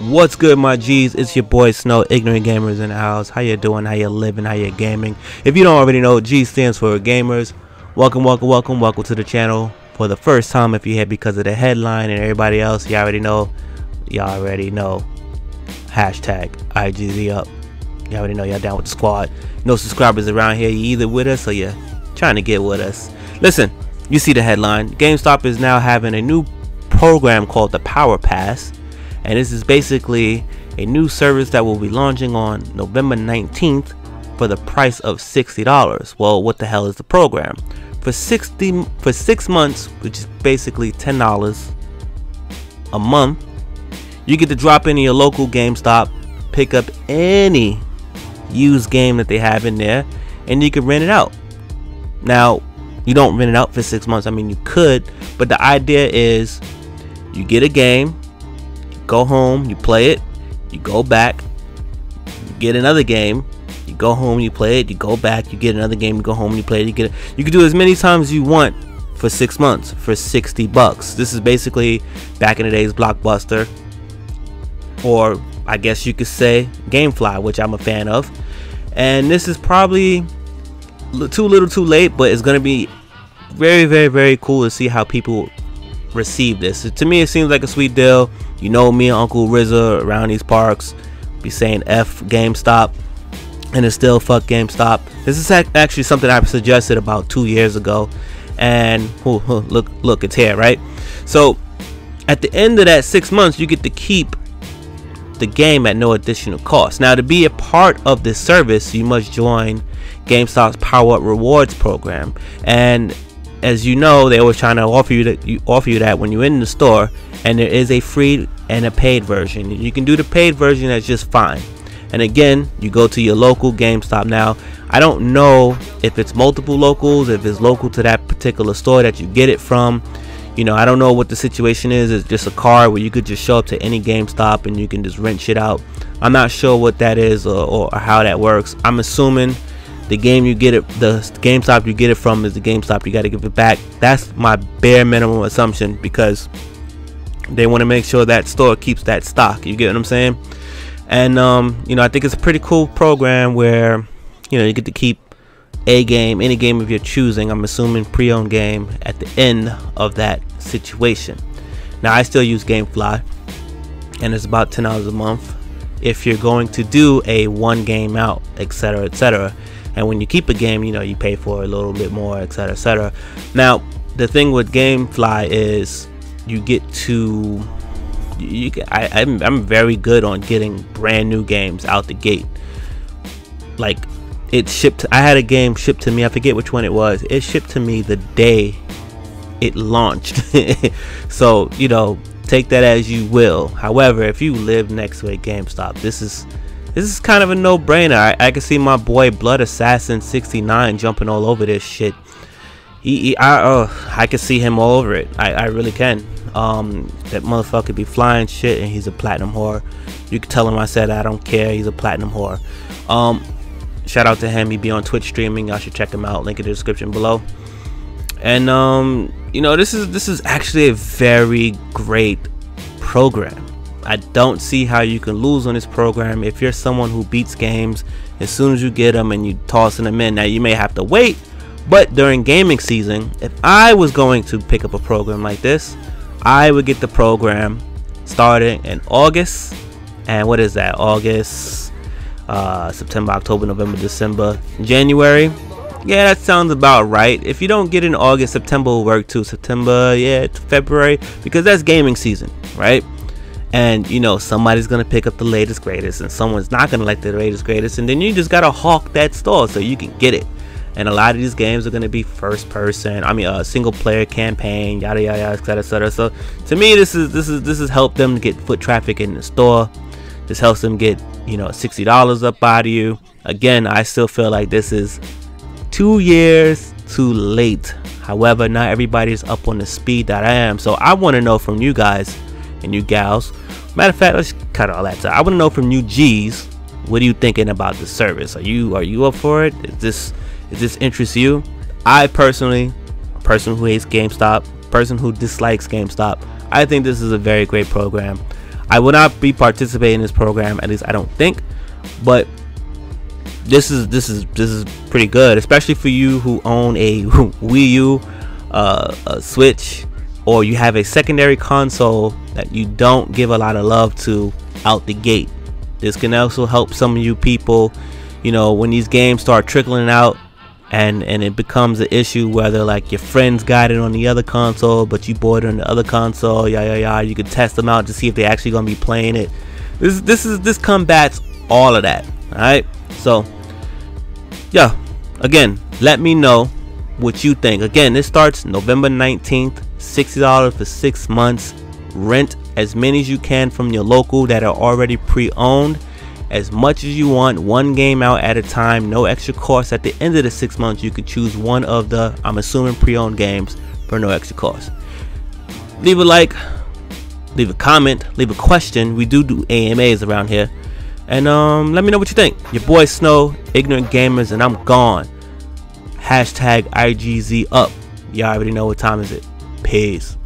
What's good, my G's? It's your boy Snow, Ignorant Gamers in the house. How you doing? How you living? How you gaming? If you don't already know, G stands for Gamers. Welcome to the channel. For the first time, if you're here because of the headline and everybody else, you already know. Hashtag IGZ up. You already know y'all down with the squad. No subscribers around here. You either with us or you're trying to get with us. Listen, you see the headline. GameStop is now having a new program called the Power Pass. And this is basically a new service that will be launching on November 19th for the price of $60. Well, what the hell is the program? For 6 months, which is basically $10 a month, you get to drop into your local GameStop, pick up any used game that they have in there, and you can rent it out. Now, you don't rent it out for 6 months. I mean, you could, but the idea is you get a game, go home, you play it, you go back, you get another game, you go home, you play it, you go back, you get another game, you go home, you play it, you get it. You can do as many times as you want for 6 months for $60. This is basically back in the days Blockbuster, or I guess you could say GameFly, which I'm a fan of. And this is probably too little too late, but it's gonna be very cool to see how people receive this. To me, it seems like a sweet deal. You know, me and Uncle RZA around these parks be saying F GameStop, and it's still fuck GameStop. This is actually something I suggested about 2 years ago, and look, it's here, right? So at the end of that 6 months, you get to keep the game at no additional cost. Now, to be a part of this service, you must join GameStop's PowerUp Rewards program, and as you know, they always trying to offer you that when you're in the store, and there is a free and a paid version. You can do the paid version, that's just fine. And again, you go to your local GameStop. Now, I don't know if it's multiple locals, if it's local to that particular store that you get it from. You know, I don't know what the situation is. It's just a card where you could just show up to any GameStop and you can just rent shit out. I'm not sure what that is or how that works. I'm assuming the game you get it, the GameStop you get it from is the GameStop you got to give it back. That's my bare minimum assumption, because they want to make sure that store keeps that stock. You get what I'm saying? And you know, I think it's a pretty cool program where, you know, you get to keep a game, any game of your choosing. I'm assuming pre-owned game at the end of that situation. Now, I still use GameFly, and it's about $10 a month if you're going to do a one game out, etc, etc. And when you keep a game, you know, you pay for a little bit more, etc, etc. Now, the thing with GameFly is you get to I'm very good on getting brand new games out the gate. Like, it shipped, I had a game shipped to me, I forget which one it was. It shipped to me the day it launched. So, you know, take that as you will. However, if you live next to a GameStop, this is kind of a no-brainer. I can see my boy Blood Assassin 69 jumping all over this shit. I can see him all over it. I really can. That motherfucker be flying shit, and he's a platinum whore. You can tell him I said I don't care. He's a platinum whore. Shout out to him. He be on Twitch streaming. Y'all should check him out. Link in the description below. And you know, this is actually a very great program. I don't see how you can lose on this program if you're someone who beats games as soon as you get them and you tossing them in. Now, you may have to wait, but during gaming season, if I was going to pick up a program like this, I would get the program starting in August. And what is that? August, September, October, November, December, January. Yeah, that sounds about right. If you don't get in August, September will work too. September, yeah, February, because that's gaming season, right? And you know, somebody's gonna pick up the latest greatest, and someone's not gonna like the latest greatest, and then you just gotta hawk that store so you can get it. And a lot of these games are gonna be first person, I mean, single player campaign, yada yada yada, etc, etc. So to me, this is helped them get foot traffic in the store. This helps them get, you know, $60 up out of you. Again, I still feel like this is 2 years too late. However, not everybody's up on the speed that I am. So I want to know from you guys and you gals. Matter of fact, let's cut all that. I want to know from you G's, what are you thinking about the service? Are you up for it? Is this interest you? I personally, a person who hates GameStop, person who dislikes GameStop, I think this is a very great program. I will not be participating in this program, at least I don't think, but this is pretty good, especially for you who own a Wii U, a Switch, or you have a secondary console that you don't give a lot of love to out the gate. This can also help some of you people, you know, when these games start trickling out and it becomes an issue, whether like your friends got it on the other console but you bought it on the other console, you could test them out to see if they're actually gonna be playing it. This combats all of that. All right, so yeah, again, let me know what you think. Again, this starts November 19th, $60 for 6 months. Rent as many as you can from your local that are already pre-owned, as much as you want, one game out at a time, no extra cost. At the end of the 6 months, you could choose one of the, I'm assuming, pre-owned games for no extra cost. Leave a like, leave a comment, leave a question. We do AMAs around here, and let me know what you think. Your boy Snow, Ignorant Gamers, and I'm gone. #IGZ up. Y'all already know what time is it. Peace.